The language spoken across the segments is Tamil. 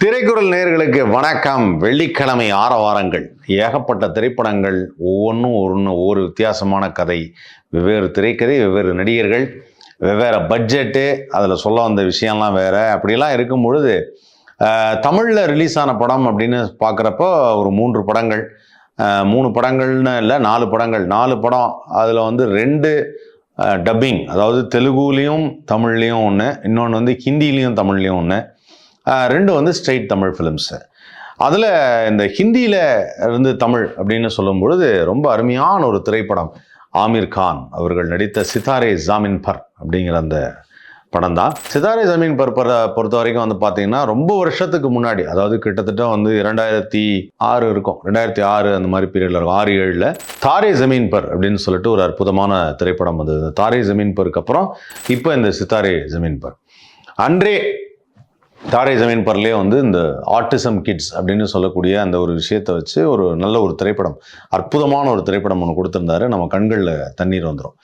திரைக்குறள் நேயர்களுக்கு வணக்கம். வெள்ளிக்கிழமை ஆரவாரங்கள், ஏகப்பட்ட திரைப்படங்கள், ஒவ்வொன்றும் ஒவ்வொரு வித்தியாசமான கதை, வெவ்வேறு திரைக்கதை, வெவ்வேறு நடிகர்கள், வெவ்வேறு பட்ஜெட்டு, அதில் சொல்ல வந்த விஷயம்லாம் வேற. அப்படிலாம் இருக்கும் பொழுது தமிழில் ரிலீஸ் ஆன படம் அப்படின்னு பார்க்குறப்போ ஒரு 3 படங்கள், 3 படங்கள்னு இல்லை 4 படங்கள், 4 படம். அதில் வந்து 2 டப்பிங், அதாவது தெலுங்குலேயும் தமிழ்லேயும் ஒன்று, இன்னொன்று வந்து ஹிந்திலையும் தமிழ்லேயும் ஒன்று, 2 வந்து ஸ்ட்ரெயிட் தமிழ் ஃபிலிம்ஸு. அதில் இந்த ஹிந்தியில் இருந்து தமிழ் அப்படின்னு சொல்லும் பொழுது ரொம்ப அருமையான ஒரு திரைப்படம், ஆமீர் கான் அவர்கள் நடித்த சித்தாரே ஜமீன் பர் அப்படிங்கிற அந்த படம் தான். சித்தாரே ஜமீன் பர் பொறுத்த வரைக்கும் வந்து பார்த்தீங்கன்னா ரொம்ப வருஷத்துக்கு முன்னாடி, அதாவது கிட்டத்தட்ட வந்து 2006 இருக்கும், 2006 அந்த மாதிரி பீரியடில் இருக்கும், 6-7. தாரே ஜமீன் பர் அப்படின்னு சொல்லிட்டு ஒரு அற்புதமான திரைப்படம் வந்தது. தாரே ஜமீன் பருக்கு அப்புறம் இப்போ இந்த சித்தாரே ஜமீன் பர். அன்றே தாரே ஜமீன் பர்லேயே வந்து இந்த ஆட்டிசம் கிட்ஸ் அப்படின்னு சொல்லக்கூடிய அந்த ஒரு விஷயத்தை வச்சு ஒரு நல்ல ஒரு திரைப்படம், அற்புதமான ஒரு திரைப்படம் ஒன்று கொடுத்துருந்தாரு. நம்ம கண்களில் தண்ணீர் வந்துடும்.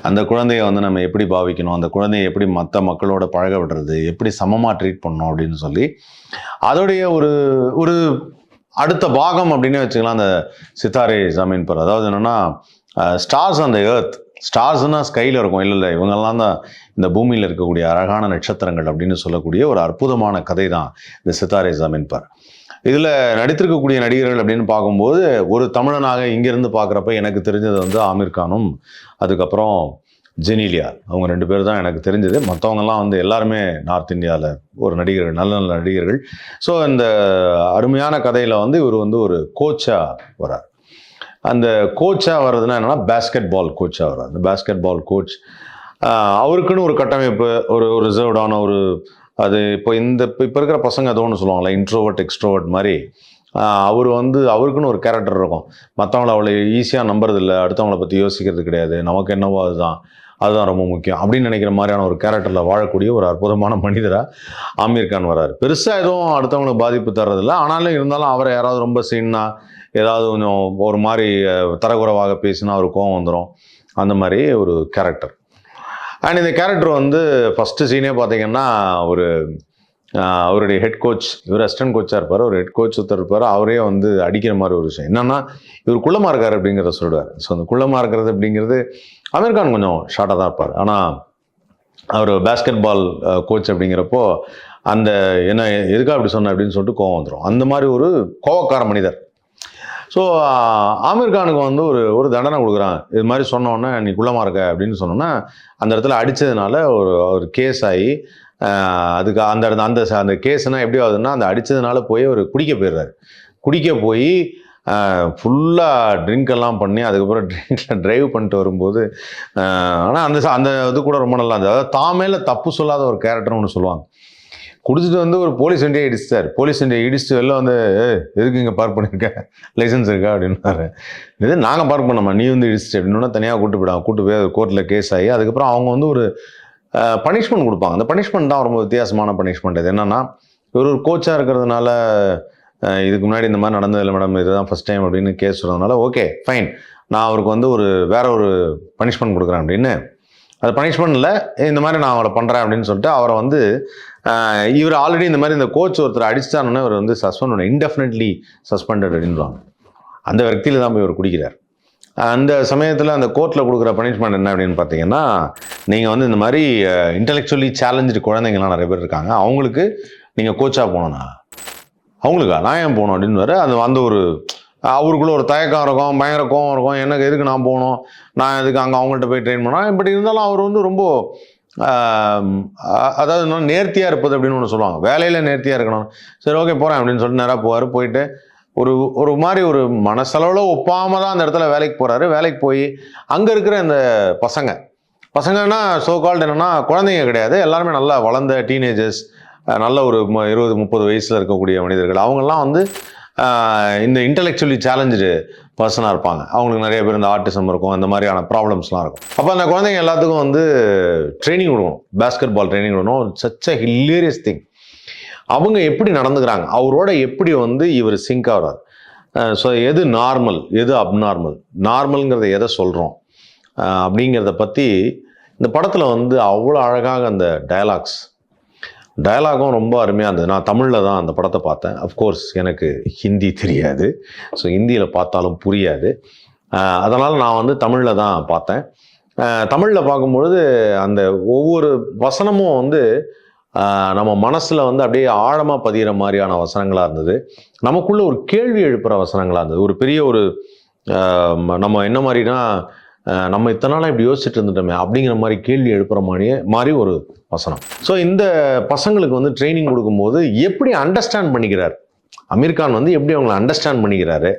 அந்த குழந்தைய வந்து நம்ம எப்படி பாவிக்கணும், அந்த குழந்தைய எப்படி மற்ற மக்களோட பழக விடுறது, எப்படி சமமாக ட்ரீட் பண்ணணும் அப்படின்னு சொல்லி அதோடைய ஒரு அடுத்த பாகம் அப்படின்னு வச்சுக்கலாம் அந்த சித்தாரே ஜமீன் பர். அதாவது என்னென்னா, ஸ்டார்ஸ் ஆன் த எர்த், ஸ்டார்ஸ்னா ஸ்கையில் இருக்கும், இல்லை இவங்கெல்லாம் தான் இந்த பூமியில் இருக்கக்கூடிய அழகான நட்சத்திரங்கள் அப்படின்னு சொல்லக்கூடிய ஒரு அற்புதமான கதை தான் இந்த சித்தாரே ஜமீன் பர். இதில் நடித்திருக்கக்கூடிய நடிகர்கள் அப்படின்னு பார்க்கும்போது, ஒரு தமிழனாக இங்கேருந்து பார்க்குறப்ப எனக்கு தெரிஞ்சது வந்து ஆமீர் கானும், அதுக்கப்புறம் ஜெனிலியா, அவங்க 2 பேர் தான் எனக்கு தெரிஞ்சது. மற்றவங்கெல்லாம் வந்து எல்லாருமே நார்த் இந்தியாவில் ஒரு நடிகர்கள், நல்ல நல்ல நடிகர்கள். ஸோ இந்த அருமையான கதையில் வந்து இவர் வந்து ஒரு கோச்சாக வரார். அந்த கோச்சாக வர்றதுன்னா என்னென்னா, பேஸ்கெட் பால் கோச்சாக வர்றார். அந்த பேஸ்கெட் பால் கோச் அவருக்குன்னு ஒரு கட்டமைப்பு, ஒரு ரிசர்வ்டான ஒரு அது இப்போ இருக்கிற பசங்க ஏதோ ஒன்று சொல்லுவாங்களே, இன்ட்ரோவர்ட் எக்ஸ்ட்ரோவர்ட் மாதிரி, அவர் வந்து அவருக்குன்னு ஒரு கேரக்டர் இருக்கும். மற்றவங்கள அவ்வளோ ஈஸியாக நம்புறதில்லை, அடுத்தவங்கள பற்றி யோசிக்கிறது கிடையாது, நமக்கு என்னவோ அதுதான் ரொம்ப முக்கியம் அப்படின்னு நினைக்கிற மாதிரியான ஒரு கேரக்டரில் வாழக்கூடிய ஒரு அற்புதமான மனிதராக ஆமீர் கான் வராரு. பெருசாக எதுவும் அடுத்தவங்களுக்கு பாதிப்பு தர்றதில்லை, ஆனாலும் இருந்தாலும் அவரை யாராவது ரொம்ப சீன்னா, ஏதாவது கொஞ்சம் ஒரு மாதிரி தரக்குறைவாக பேசினா அவர் கோவம் வந்துடும், அந்த மாதிரி ஒரு கேரக்டர். அண்ட் இந்த கேரக்டர் வந்து ஃபஸ்ட்டு சீனே பார்த்தீங்கன்னா, அவருடைய ஹெட் கோச், இவர் அசிஸ்டன்ட் கோச்சாக இருப்பார், ஒரு ஹெட் கோச் ஒருத்தர் இருப்பார், அவரே வந்து அடிக்கிற மாதிரி ஒரு விஷயம் என்னென்னா, இவர் குள்ளமாக இருக்கார் அப்படிங்கிறத சொல்லுவார். ஸோ அந்த குள்ளமாக இருக்கிறது அப்படிங்கிறது, ஆமீர் கான் கொஞ்சம் ஷார்ட்டாக தான் இருப்பார், ஆனால் அவர் பேஸ்கெட் பால் கோச் அப்படிங்கிறப்போ அந்த என்ன எதுக்காக அப்படி சொன்ன அப்படின்னு சொல்லிட்டு கோவம் வந்துடும். அந்த மாதிரி ஒரு கோவக்கார மனிதர். ஸோ ஆமீர் கானுக்கு வந்து ஒரு தண்டனை கொடுக்குறான். இது மாதிரி சொன்னோன்னே, நீ குள்ளமாக இருக்க அப்படின்னு சொன்னோன்னா, அந்த இடத்துல அடித்ததுனால ஒரு கேஸ் ஆகி, அதுக்கு அந்த கேஸ்னால் எப்படி ஆகுதுன்னா, அந்த அடித்ததுனால போய் அவர் குடிக்க போயிடுறாரு. குடிக்க போய் ஃபுல்லாக ட்ரிங்க் எல்லாம் பண்ணி, அதுக்கப்புறம் ட்ரிங்கில் ட்ரைவ் பண்ணிட்டு வரும்போது, ஆனால் அந்த இது கூட ரொம்ப நல்லா இருந்தது. அதாவது தான் மேலே தப்பு சொல்லாத ஒரு கேரக்டர்னு ஒன்று சொல்லுவாங்க. குடிச்சிட்டு வந்து ஒரு போலீஸ் வண்டியை இடிச்சிட்டார். போலீஸ் வண்டியை இடிச்சிட்டு வெளில வந்து, எதுக்கு இங்கே பார்க் பண்ணியிருக்க, லைசன்ஸ் இருக்கா அப்படின்னாரு. இது நாங்கள் பார்க் பண்ணோமா, நீ வந்து இடிச்சிட்டு அப்படின்னா தனியாக கூட்டு போய் கோர்ட்டில் கேஸ் ஆகி, அதுக்கப்புறம் அவங்க வந்து ஒரு பனிஷ்மெண்ட் கொடுப்பாங்க. அந்த பனிஷ்மெண்ட் தான் ரொம்ப வித்தியாசமான பனிஷ்மெண்ட். இது என்னென்னா, இவர் ஒரு கோச்சாக இருக்கிறதுனால, இதுக்கு முன்னாடி இந்த மாதிரி நடந்ததில்லை மேடம், இதுதான் ஃபஸ்ட் டைம் அப்படின்னு கேஸ் சொல்கிறதுனால, ஓகே ஃபைன், நான் அவருக்கு வந்து வேற ஒரு பனிஷ்மெண்ட் கொடுக்குறேன் அப்படின்னு. அது பனிஷ்மெண்ட்டில் இந்த மாதிரி நான் அவரை பண்ணுறேன் அப்படின்னு சொல்லிட்டு அவரை வந்து, இவர் ஆல்ரெடி இந்த மாதிரி இந்த கோச் ஒருத்தர் அடிச்சிட்டாருன்னா இவர் வந்து சஸ்பெண்ட் பண்ண, இன்டெஃபினெட்லி சஸ்பெண்டட் அப்படின்வாங்க. அந்த வக்தியில் தான் போய் இவர் குடிக்கிறார். அந்த சமயத்தில் அந்த கோர்ட்டில் கொடுக்குற பனிஷ்மெண்ட் என்ன அப்படின்னு பார்த்தீங்கன்னா, நீங்கள் வந்து இந்த மாதிரி இன்டெலெக்சுவலி சேலஞ்சு குழந்தைங்கள்லாம் நிறைய பேர் இருக்காங்க, அவங்களுக்கு நீங்கள் கோச்சாக போகணுண்ணா. அவங்களுக்கா நான் ஏன் போகணும் அப்படின்னு அந்த ஒரு அவருக்குள்ள ஒரு தயக்கம் இருக்கும், பயங்கர கோவம் இருக்கும், எனக்கு எதுக்கு நான் போகணும், நான் எதுக்கு அங்கே அவங்கள்ட்ட போய் ட்ரெயின் பண்ணோம். இப்படி இருந்தாலும் அவர் வந்து ரொம்ப அதாவது இன்னும் நேர்த்தியாக இருப்பது அப்படின்னு ஒன்று சொல்லுவாங்க, வேலையில் நேர்த்தியாக இருக்கணும். சரி ஓகே போகிறேன் அப்படின்னு சொல்லிட்டு நேராக போவார். போயிட்டு ஒரு மாதிரி ஒரு மனசளவில் ஒப்பாமல் தான் அந்த இடத்துல வேலைக்கு போகிறாரு. வேலைக்கு போய் அங்கே இருக்கிற இந்த பசங்கன்னா சோ கால்டு என்னென்னா, குழந்தைங்க கிடையாது, எல்லாருமே நல்லா வளர்ந்த டீனேஜர்ஸ், நல்ல ஒரு 20-30 வயசில் இருக்கக்கூடிய மனிதர்கள். அவங்கெல்லாம் வந்து இந்த இன்டெலெக்சுவலி சேலஞ்சு பர்சனாக இருப்பாங்க. அவங்களுக்கு நிறைய பேர் இந்த ஆட்டிசம் இருக்கும், இந்த மாதிரியான ப்ராப்ளம்ஸ்லாம் இருக்கும். அப்போ அந்த குழந்தைங்க எல்லாத்துக்கும் வந்து ட்ரைனிங் கொடுக்கணும், பேஸ்கெட் பால் ட்ரைனிங் கொடுக்கணும். Such a hilarious thing. அவங்க எப்படி நடந்துக்கிறாங்க, அவரோட எப்படி வந்து இவர் சிங்க் ஆகிறார். ஸோ எது நார்மல், எது அப்நார்மல், நார்மல்ங்கிறத எதை சொல்கிறோம் அப்படிங்கிறத பற்றி இந்த படத்தில் வந்து அவ்வளோ அழகாக அந்த டயலாக்ஸ், டயலாகும் ரொம்ப அருமையாக இருந்தது. நான் தமிழில் தான் அந்த படத்தை பார்த்தேன். அஃப்கோர்ஸ் எனக்கு ஹிந்தி தெரியாது, ஸோ ஹிந்தியில் பார்த்தாலும் புரியாது. அதனால் நான் வந்து தமிழில் தான் பார்த்தேன். தமிழில் பார்க்கும்பொழுது அந்த ஒவ்வொரு வசனமும் வந்து நம்ம மனசில் வந்து அப்படியே ஆழமாக பதிகிற மாதிரியான வசனங்களாக இருந்தது. நமக்குள்ள ஒரு கேள்வி எழுப்புகிற வசனங்களாக இருந்தது. ஒரு பெரிய ஒரு நம்ம என்ன மாதிரினா, நம்ம இத்தனை நாளாக இப்படி யோசிச்சுட்டு இருந்துட்டோமே அப்படிங்கிற மாதிரி கேள்வி எழுப்புகிற மாதிரி ஒரு வசனம். ஸோ இந்த பசங்களுக்கு வந்து ட்ரைனிங் கொடுக்கும்போது எப்படி அண்டர்ஸ்டாண்ட் பண்ணிக்கிறார் அமீர் கான், வந்து எப்படி அவங்கள அண்டர்ஸ்டாண்ட் பண்ணிக்கிறாரு,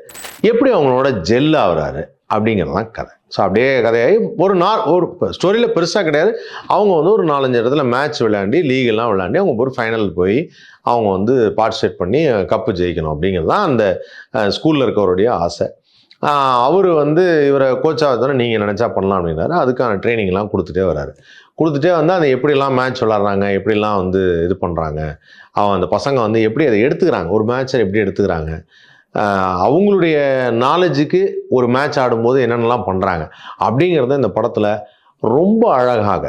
எப்படி அவங்களோட ஜெல் ஆகுறாரு அப்படிங்கிறதான் கதை. ஸோ அப்படியே கதையாகி ஒரு ஸ்டோரியில் பெருசாக கிடையாது. அவங்க வந்து ஒரு 4-5 இடத்துல மேட்ச் விளையாண்டி, லீகெல்லாம் விளையாண்டி அவங்க ஒரு ஃபைனல் போய் அவங்க வந்து பார்ட்டிசிபேட் பண்ணி கப்பு ஜெயிக்கணும் அப்படிங்கிறது தான் அந்த ஸ்கூலில் இருக்கவருடைய ஆசை. அவர் வந்து இவரை கோச்சாக தானே நீங்கள் நினச்சா பண்ணலாம் அப்படின்னாரு. அதுக்கான ட்ரைனிங்லாம் கொடுத்துட்டே வர்றாரு. கொடுத்துட்டே வந்து அதை எப்படிலாம் மேட்ச் விளாட்றாங்க, எப்படிலாம் வந்து இது பண்ணுறாங்க, அந்த பசங்க வந்து எப்படி அதை எடுத்துக்கிறாங்க, ஒரு மேட்சை எப்படி எடுத்துக்கிறாங்க, அவங்களுடைய நாலேஜுக்கு ஒரு மேட்ச் ஆடும்போது என்னென்னலாம் பண்ணுறாங்க அப்படிங்கிறத இந்த படத்தில் ரொம்ப அழகாக,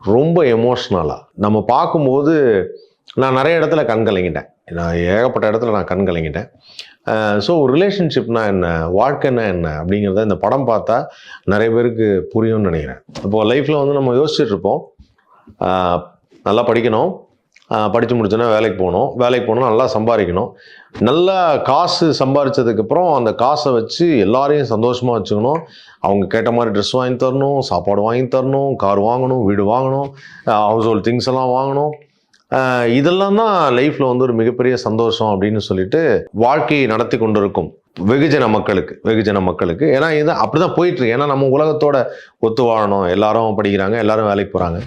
ரொம்ப எமோஷ்னலாக நம்ம பார்க்கும்போது நான் நிறைய இடத்துல கண் கலங்கிட்டேன். நான் ஏகப்பட்ட இடத்துல நான் கண் கலங்கிட்டேன். ஸோ ஒரு ரிலேஷன்ஷிப்னா என்ன, வாழ்க்கைன்னா என்ன அப்படிங்கிறத இந்த படம் பார்த்தா நிறைய பேருக்கு புரியும்னு நினைக்கிறேன். இப்போது லைஃப்பில் வந்து நம்ம யோசிச்சுட்டு இருப்போம், நல்லா படிக்கணும், படித்து முடிச்சோன்னா வேலைக்கு போகணும், நல்லா சம்பாதிக்கணும், நல்லா காசு சம்பாதிச்சதுக்கப்புறம் அந்த காசை வச்சு எல்லாரையும் சந்தோஷமாக வச்சுக்கணும், அவங்க கேட்ட மாதிரி ட்ரெஸ் வாங்கி தரணும், சாப்பாடு வாங்கி தரணும், கார் வாங்கணும், வீடு வாங்கணும், ஹவுஸ் ஹோல்ட் திங்ஸ் எல்லாம் வாங்கணும். இதெல்லாம் தான் லைஃப்பில் வந்து ஒரு மிகப்பெரிய சந்தோஷம் அப்படின்னு சொல்லிட்டு வாழ்க்கையை நடத்தி கொண்டு இருக்கும் வெகுஜன மக்களுக்கு. ஏன்னா இது அப்படி தான் போயிட்டுருக்கு. ஏன்னா நம்ம உலகத்தோட ஒத்து வாழணும், எல்லாரும் படிக்கிறாங்க, எல்லாரும் வேலைக்கு போகிறாங்க,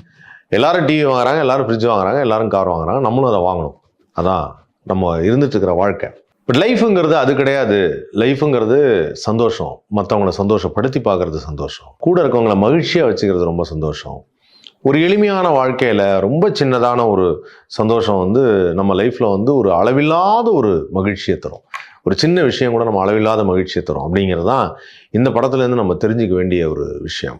எல்லாரும் டிவி வாங்குறாங்க, எல்லாரும் ஃப்ரிட்ஜ் வாங்குறாங்க, எல்லாரும் கார் வாங்குறாங்க, நம்மளும் அதை வாங்கணும். அதான் நம்ம இருந்துட்டு இருக்கிற வாழ்க்கை. பட் லைஃபுங்கிறது அது கிடையாது. லைஃபுங்கிறது சந்தோஷம், மற்றவங்களை சந்தோஷப்படுத்தி பார்க்கறது சந்தோஷம், கூட இருக்கவங்களை மகிழ்ச்சியாக வச்சுக்கிறது ரொம்ப சந்தோஷம். ஒரு எளிமையான வாழ்க்கையில் ரொம்ப சின்னதான ஒரு சந்தோஷம் வந்து நம்ம லைஃப்பில் வந்து ஒரு அளவில்லாத ஒரு மகிழ்ச்சியை தரும். ஒரு சின்ன விஷயம் கூட நம்ம அளவில்லாத மகிழ்ச்சியை தரும் அப்படிங்கிறது தான் இந்த படத்துலேருந்து நம்ம தெரிஞ்சிக்க வேண்டிய ஒரு விஷயம்.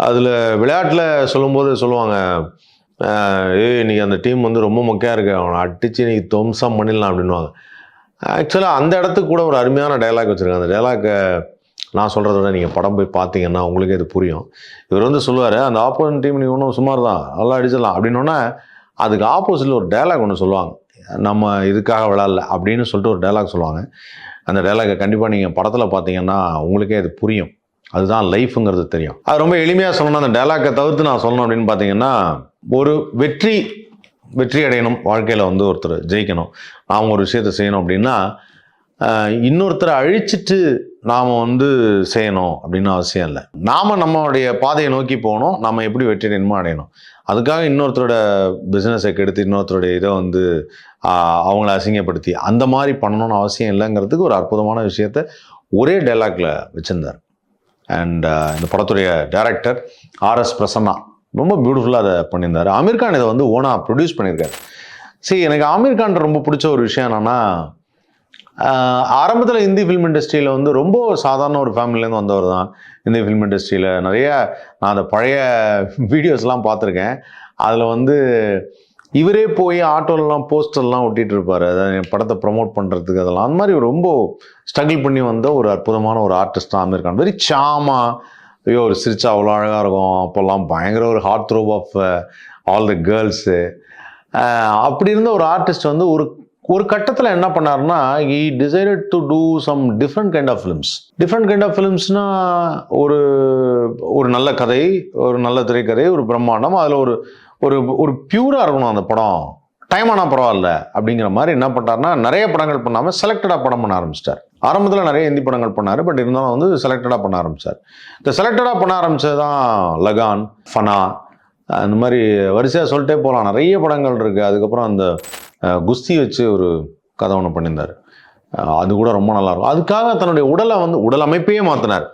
அதில் விளையாட்டில் சொல்லுவாங்க, இன்னைக்கு அந்த டீம் வந்து ரொம்ப மொக்கையாக இருக்கு, அவனை அடித்து இன்னைக்கு துவம்சம் பண்ணிடலாம் அப்படின்வாங்க. ஆக்சுவலாக அந்த இடத்துக்கு கூட ஒரு அருமையான டைலாக் வச்சுருக்காங்க. அந்த டைலாக்கை நான் சொல்கிறத விட நீங்கள் படம் போய் பார்த்தீங்கன்னா உங்களுக்கே இது புரியும். இவர் வந்து சொல்லுவார், அந்த ஆப்போசிட் டீம் நீங்கள் ஒன்றும் சுமார் தான், நல்லா அடிச்சிடலாம் அப்படின்னோன்னா அதுக்கு ஆப்போசிட்டில் ஒரு டைலாக் ஒன்று சொல்லுவாங்க, நம்ம இதுக்காக விளையாடல அப்படின்னு சொல்லிட்டு ஒரு டைலாக் சொல்லுவாங்க. அந்த டைலாக்கை கண்டிப்பாக நீங்கள் படத்தில் பார்த்தீங்கன்னா உங்களுக்கே இது புரியும். அதுதான் லைஃபுங்கிறது தெரியும். அது ரொம்ப எளிமையாக சொல்லணும். அந்த டைலாக்கை தவிர்த்து நான் சொல்லணும் அப்படின்னு பார்த்தீங்கன்னா, ஒரு வெற்றி அடையணும் வாழ்க்கையில், வந்து ஒருத்தர் ஜெயிக்கணும், நாம் ஒரு விஷயத்தை செய்யணும் அப்படின்னா இன்னொருத்தரை அழிச்சிட்டு நாம் வந்து செய்யணும் அப்படின்னு அவசியம் இல்லை. நாம் நம்மளுடைய பாதையை நோக்கி போகணும், நம்ம எப்படி வெற்றி அடையணும். அதுக்காக இன்னொருத்தரோட பிஸ்னஸை கெடுத்து, இன்னொருத்தருடைய இதை வந்து அவங்கள அசிங்கப்படுத்தி அந்த மாதிரி பண்ணணும்னு அவசியம் இல்லைங்கிறதுக்கு ஒரு அற்புதமான விஷயத்த ஒரே டைலாக்ல வச்சுருந்தார். அண்ட் இந்த படத்துடைய டைரக்டர் ஆர்எஸ் பிரசன்னா ரொம்ப பியூட்டிஃபுல்லாக அதை பண்ணியிருந்தார். அமீர் கான் இதை வந்து ஓனாக ப்ரொடியூஸ் பண்ணியிருக்காரு. எனக்கு அமீர் கான் ரொம்ப பிடிச்ச ஒரு விஷயம் என்னென்னா, ஆரம்பத்தில் இந்தி ஃபிலிம் இண்டஸ்ட்ரியில் வந்து ரொம்ப சாதாரண ஒரு ஃபேமிலியிலேருந்து வந்தவர் தான். இந்தி ஃபிலிம் இண்டஸ்ட்ரியில் நிறைய நான் அந்த பழைய வீடியோஸ்லாம் பார்த்துருக்கேன். அதில் வந்து இவரே போய் ஆட்டோலலாம் போஸ்டர்லாம் ஒட்டிகிட்டு இருப்பார், அதாவது என் படத்தை ப்ரமோட் பண்ணுறதுக்கு. அதெல்லாம் அந்த மாதிரி ரொம்ப ஸ்ட்ரகிள் பண்ணி வந்த ஒரு அற்புதமான ஒரு ஆர்டிஸ்ட் தான் அமீர் கான். வெரி சாமா, ஐயோ ஒரு சிரிச்சா அவ்வளோ அழகாக இருக்கும், அப்போல்லாம் பயங்கர ஒரு heart throb of all the girls. அப்படி இருந்த ஒரு ஆர்டிஸ்ட் வந்து ஒரு கட்டத்தில் என்ன பண்ணாருன்னா, he decided to do some different kind of films. ஒரு நல்ல கதை, ஒரு நல்ல திரைக்கதை, ஒரு பிரம்மாண்டம், அதில் ஒரு பியூராக இருக்கணும் அந்த படம், டைம் ஆனால் பரவாயில்ல அப்படிங்கிற மாதிரி என்ன பண்ணார்னா, நிறைய படங்கள் பண்ணாமல் செலக்டடாக படம் பண்ண ஆரம்பிச்சிட்டார். ஆரம்பத்தில் நிறைய ஹிந்தி படங்கள் பண்ணார், பட் இருந்தாலும் வந்து செலக்டடாக பண்ண ஆரம்பித்தார். இந்த செலக்டடாக பண்ண ஆரம்பித்தது தான் லகான், ஃபனா, அந்த மாதிரி வரிசையாக சொல்லிட்டே போகலாம். நிறைய படங்கள் இருக்குது. அதுக்கப்புறம் அந்த குஸ்தி வச்சு ஒரு கதை ஒன்று பண்ணியிருந்தார், அது கூட ரொம்ப நல்லாயிருக்கும். அதுக்காக தன்னுடைய உடல் அமைப்பையே மாற்றினார்.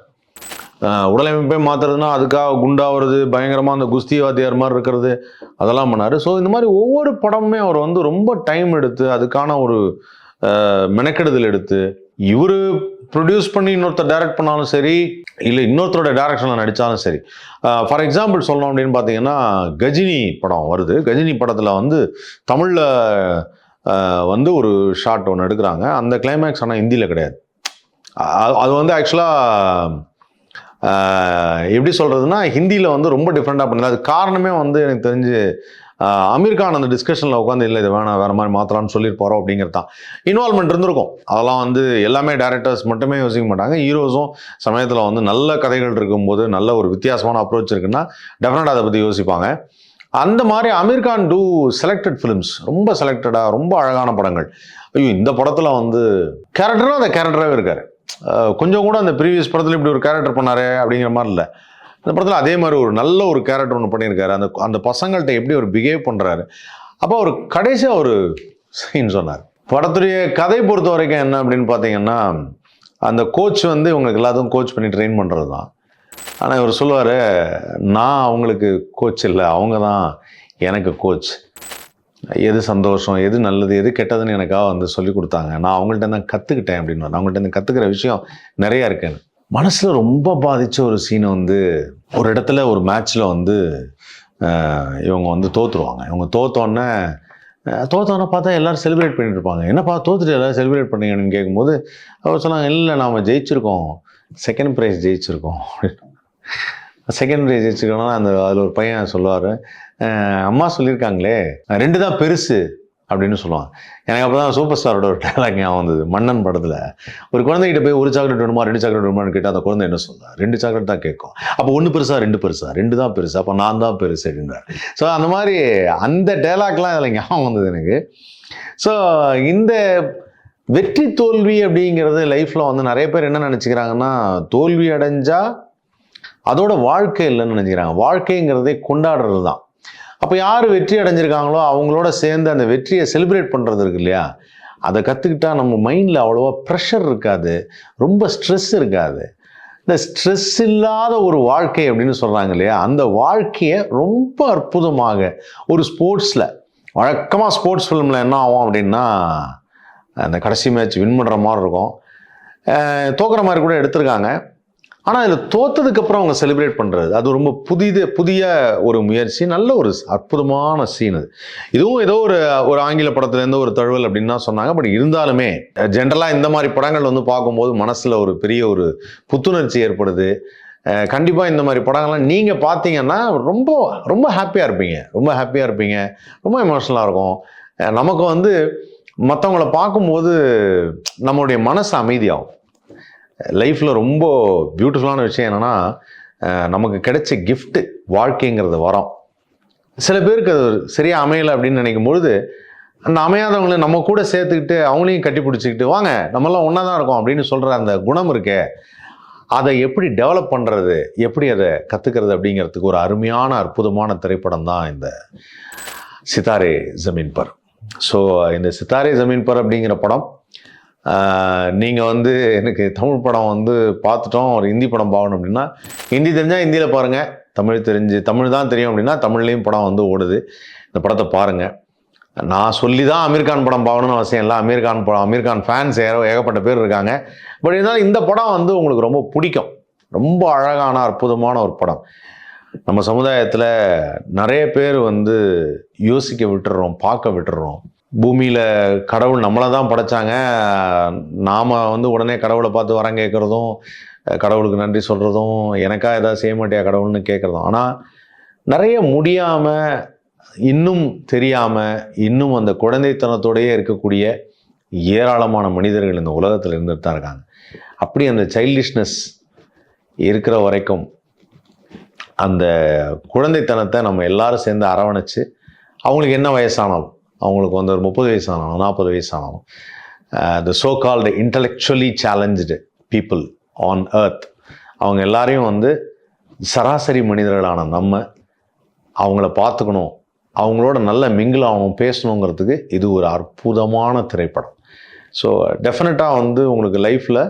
உடல் அமைப்பையே மாற்றுறதுனா அதுக்காக குண்டாகிறது, பயங்கரமாக அந்த குஸ்தி வாத்தியார் மாதிரி இருக்கிறது, அதெல்லாம் பண்ணார். ஸோ இந்த மாதிரி ஒவ்வொரு படமுமே அவர் வந்து ரொம்ப டைம் எடுத்து அதுக்கான ஒரு மெனக்கெடுதல் எடுத்து இவர் ப்ரொடியூஸ் பண்ணி இன்னொருத்தர் டைரக்ட் பண்ணாலும் சரி, இல்லை இன்னொருத்தரோட டைரக்ஷனில் நடித்தாலும் சரி. ஃபார் எக்ஸாம்பிள் சொல்லணும் அப்படின்னு பார்த்தீங்கன்னா, கஜினி படம் வருது. கஜினி படத்தில் வந்து தமிழில் வந்து ஒரு ஷாட் ஒன்று எடுக்கிறாங்க. அந்த கிளைமேக்ஸ் ஆனால் ஹிந்தியில் கிடையாது. அது வந்து ஆக்சுவலாக எப்படி சொல்கிறதுனா, ஹிந்தியில் வந்து ரொம்ப டிஃப்ரெண்ட்டாக பண்ணுது. அது காரணமே வந்து எனக்கு தெரிஞ்சு அமீர் கான் அந்த டிஸ்கஷனில் உட்காந்து இல்லை இது வேணாம் வேறு மாதிரி மாற்றலான்னு சொல்லியிருப்பாரோ அப்படிங்கிறது தான். இன்வால்மெண்ட் இருந்திருக்கும். அதெல்லாம் வந்து எல்லாமே டேரக்டர்ஸ் மட்டுமே யோசிக்க மாட்டாங்க. ஹீரோஸும் சமயத்தில் வந்து நல்ல கதைகள் இருக்கும்போது, நல்ல ஒரு வித்தியாசமான அப்ரோச் இருக்குன்னா டெஃபினட்டாக அதை பற்றி யோசிப்பாங்க. அந்த மாதிரி Aamir Khan too selected films, ரொம்ப செலக்டடாக ரொம்ப அழகான படங்கள். ஐயோ இந்த படத்தில் வந்து கேரக்டரும் அந்த கேரக்டராகவே இருக்கார். கொஞ்சம் கூட அந்த ப்ரீவியஸ் படத்தில் இப்படி ஒரு கேரக்டர் பண்ணாரு அப்படிங்கிற மாதிரி இல்லை. அந்த படத்தில் அதே மாதிரி ஒரு நல்ல ஒரு கேரக்டர் ஒன்று பண்ணியிருக்காரு. அந்த பசங்கள்கிட்ட எப்படி ஒரு பிஹேவ் பண்ணுறாரு. அப்போ அவர் கடைசியாக ஒரு சீன் சொன்னார். படத்துடைய கதை பொறுத்த வரைக்கும் என்ன அப்படின்னு பார்த்தீங்கன்னா, அந்த கோச் வந்து இவங்களுக்கு எல்லாத்துக்கும் கோச் பண்ணி ட்ரெயின் பண்ணுறது தான். ஆனால் இவர் சொல்லுவார், நான் அவங்களுக்கு கோச் இல்லை, அவங்க தான் எனக்கு கோச். எது சந்தோஷம், எது நல்லது, எது கெட்டதுன்னு எனக்காக வந்து சொல்லி கொடுத்தாங்க. நான் அவங்கள்ட்ட தான் கற்றுக்கிட்டேன் அப்படின்னு. அவங்கள்ட்ட இருந்து கற்றுக்கிற விஷயம் நிறையா இருக்குன்னு. மனசில் ரொம்ப பாதித்த ஒரு சீனை வந்து, ஒரு இடத்துல ஒரு மேட்ச்சில் வந்து இவங்க வந்து தோற்றுருவாங்க. இவங்க தோற்றோன்னே பார்த்தா எல்லோரும் செலிப்ரேட் பண்ணிட்டு இருப்பாங்க. என்னப்பா தோற்றுட்டு எல்லோரும் செலிப்ரேட் பண்ணீங்கன்னு கேட்கும்போது அவர் சொன்னாங்க, இல்லை நாம் ஜெயிச்சிருக்கோம், செகண்ட் ப்ரைஸ் ஜெயிச்சிருக்கோம் அப்படின்னு. செகண்ட் ப்ரைஸ் ஜெயிச்சிருக்கோன்னா அதில் ஒரு பையன் சொல்லுவார், அம்மா சொல்லியிருக்காங்களே 2 தான் பெருசு அப்படின்னு சொல்லுவாங்க. எனக்கு அப்போ தான் சூப்பர் ஸ்டாரோட ஒரு டைலாக் ஞாபகம் வந்தது. மன்னன் படத்தில் ஒரு குழந்தைகிட்ட போய் 1 சாக்லேட் வேணுமா 2 சாக்லேட் வேணுமான்னு கேட்டால் அந்த குழந்தை என்ன சொல்லுவார், 2 சாக்லேட் தான் கேட்கும். அப்போ 1 பெருசா 2 பெருசா, 2 தான் பெருசு, அப்போ நான் தான் பெருசு அப்படின்றார். ஸோ அந்த மாதிரி அந்த டைலாக்லாம் இதில் ஞாபகம் வந்தது எனக்கு. ஸோ இந்த வெற்றி தோல்வி அப்படிங்கிறது லைஃப்பில் வந்து நிறைய பேர் என்ன நினச்சிக்கிறாங்கன்னா, தோல்வி அடைஞ்சால் அதோட வாழ்க்கை இல்லைன்னு நினச்சிக்கிறாங்க. வாழ்க்கைங்கிறதே கொண்டாடுறது தான். அப்போ யார் வெற்றி அடைஞ்சிருக்காங்களோ அவங்களோட சேர்ந்து அந்த வெற்றியை செலிப்ரேட் பண்ணுறது இருக்கு இல்லையா, அதை கற்றுக்கிட்டா நம்ம மைண்டில் அவ்வளோவா ப்ரெஷர் இருக்காது, ரொம்ப ஸ்ட்ரெஸ் இருக்காது. இந்த ஸ்ட்ரெஸ் இல்லாத ஒரு வாழ்க்கை அப்படின்னு சொல்கிறாங்க இல்லையா, அந்த வாழ்க்கையை ரொம்ப அற்புதமாக ஒரு ஸ்போர்ட்ஸில், வழக்கமாக ஸ்போர்ட்ஸ் ஃபிலிமில் என்ன ஆகும் அப்படின்னா, அந்த கடைசி மேட்ச் வின் பண்ணுற மாதிரி இருக்கும், தோக்குற மாதிரி கூட எடுத்திருக்காங்க. ஆனால் இதில் தோற்றதுக்கப்புறம் அவங்க செலிப்ரேட் பண்ணுறது அது ரொம்ப புதிய ஒரு முயற்சி, நல்ல ஒரு அற்புதமான சீன் அது. இதுவும் ஏதோ ஒரு ஆங்கில படத்துலேருந்து ஒரு தழுவல் அப்படின்னு தான் சொன்னாங்க. பட் இருந்தாலுமே ஜென்ரலாக இந்த மாதிரி படங்கள் வந்து பார்க்கும்போது மனசில் ஒரு பெரிய ஒரு புத்துணர்ச்சி ஏற்படுது. கண்டிப்பாக இந்த மாதிரி படங்கள்லாம் நீங்கள் பார்த்தீங்கன்னா ரொம்ப ரொம்ப ஹாப்பியாக இருப்பீங்க, ரொம்ப எமோஷனலாக இருக்கும். நமக்கு வந்து மற்றவங்கள பார்க்கும்போது நம்மளுடைய மனசு அமைதியாகும். லைஃப்பில் ரொம்ப பியூட்டிஃபுல்லான விஷயம் என்னென்னா, நமக்கு கிடைச்ச கிஃப்ட்டு வாழ்க்கைங்கிறது வரோம். சில பேருக்கு அது சரியாக அமையலை அப்படின்னு நினைக்கும் பொழுது, அந்த அமையாதவங்களை நம்ம கூட சேர்த்துக்கிட்டு அவங்களையும் கட்டி பிடிச்சிக்கிட்டு வாங்க நம்மளாம் ஒன்றா தான் இருக்கோம் அப்படின்னு சொல்கிற அந்த குணம் இருக்கே, அதை எப்படி டெவலப் பண்ணுறது, எப்படி அதை கற்றுக்கிறது அப்படிங்கிறதுக்கு ஒரு அருமையான அற்புதமான திரைப்படம் தான் இந்த சித்தாரே ஜமீன் பர். ஸோ இந்த சித்தாரே ஜமீன் பர் அப்படிங்கிற படம், நீங்கள் வந்து எனக்கு தமிழ் படம் வந்து பார்த்துட்டோம், ஒரு ஹிந்தி படம் பார்க்கணும் அப்படின்னா ஹிந்தி தெரிஞ்சால் ஹிந்தியில் பாருங்கள், தமிழ் தான் தெரியும் அப்படின்னா தமிழ்லேயும் படம் வந்து ஓடுது. இந்த படத்தை பாருங்கள். நான் சொல்லி தான் அமீர் கான் படம் பார்க்கணும்னு அவசியம் இல்லை. அமீர் கான் ஃபேன்ஸ் ஏகப்பட்ட பேர் இருக்காங்க. பட் இருந்தாலும் இந்த படம் வந்து உங்களுக்கு ரொம்ப பிடிக்கும். ரொம்ப அழகான அற்புதமான ஒரு படம். நம்ம சமுதாயத்தில் நிறைய பேர் வந்து யோசிக்க விட்டுடுறோம், பார்க்க விட்டுடுறோம். பூமியில் கடவுள் நம்மளை தான் படைச்சாங்க, நாம் வந்து உடனே கடவுளை பார்த்து வரம் கேட்குறதும், கடவுளுக்கு நன்றி சொல்கிறதும், எனக்கா ஏதாவது செய்ய மாட்டியா கடவுள்னு கேட்குறதும். ஆனால் நிறைய முடியாமல், இன்னும் தெரியாமல், இன்னும் அந்த குழந்தைத்தனத்தோடையே இருக்கக்கூடிய ஏராளமான மனிதர்கள் இந்த உலகத்தில் இருந்துட்டு தான் இருக்காங்க. அப்படி அந்த சைல்டிஷ்னஸ் இருக்கிற வரைக்கும் அந்த குழந்தைத்தனத்தை நம்ம எல்லாரும் சேர்ந்து அரவணைச்சு, அவங்களுக்கு என்ன வயசானாலும், அவங்களுக்கு வந்து ஒரு 30 வயசானாலும் 40 வயசானாலும், த so called intellectually challenge people on earth, அவங்க எல்லாரையும் வந்து சராசரி மனிதர்களான நம்ம அவங்கள பார்த்துக்கணும், அவங்களோட நல்ல மிங்கிள் ஆகணும், பேசணுங்கிறதுக்கு இது ஒரு அற்புதமான திரைப்படம். ஸோ டெஃபினட்டாக வந்து உங்களுக்கு லைஃப்பில்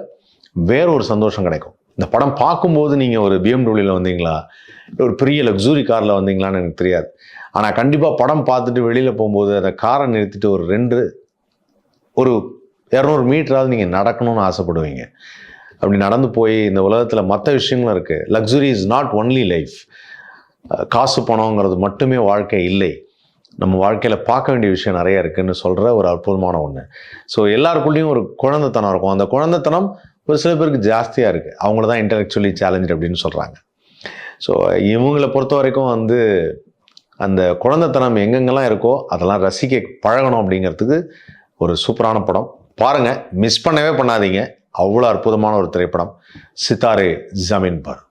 வேற ஒரு சந்தோஷம் கிடைக்கும். இந்த படம் பார்க்கும்போது நீங்கள் ஒரு பிஎம்டபிள்யூவில் வந்தீங்களா, ஒரு பெரிய லக்ஸுரி காரில் வந்தீங்களான்னு எனக்கு தெரியாது. ஆனால் கண்டிப்பாக படம் பார்த்துட்டு வெளியில் போகும்போது அந்த காரை நிறுத்திட்டு ஒரு 200 மீட்டராவது நீங்கள் நடக்கணும்னு ஆசைப்படுவீங்க. அப்படி நடந்து போய் இந்த உலகத்தில் மற்ற விஷயங்களும் இருக்குது. Luxury is not only life. காசு பணங்கிறது மட்டுமே வாழ்க்கை இல்லை. நம்ம வாழ்க்கையில் பார்க்க வேண்டிய விஷயம் நிறைய இருக்குதுன்னு சொல்கிற ஒரு அற்புதமான ஒன்று. ஸோ எல்லாருக்குள்ளேயும் ஒரு குழந்தைத்தனம் இருக்கும். அந்த குழந்தைத்தனம் ஒரு சில பேருக்கு ஜாஸ்தியாக இருக்குது. அவங்கள தான் இன்டெலெக்சுவலி சேலஞ்சு அப்படின்னு சொல்கிறாங்க. ஸோ இவங்களை பொறுத்த வரைக்கும் அந்த குழந்தைத்தனம் எங்கெங்கெல்லாம் இருக்கோ அதெல்லாம் ரசிக்க பழகணும் அப்படிங்கிறதுக்கு ஒரு சூப்பரான படம். பாருங்கள், மிஸ் பண்ணவே பண்ணாதீங்க. அவ்வளோ அற்புதமான ஒரு திரைப்படம் சித்தாரே ஜமீன் பர்.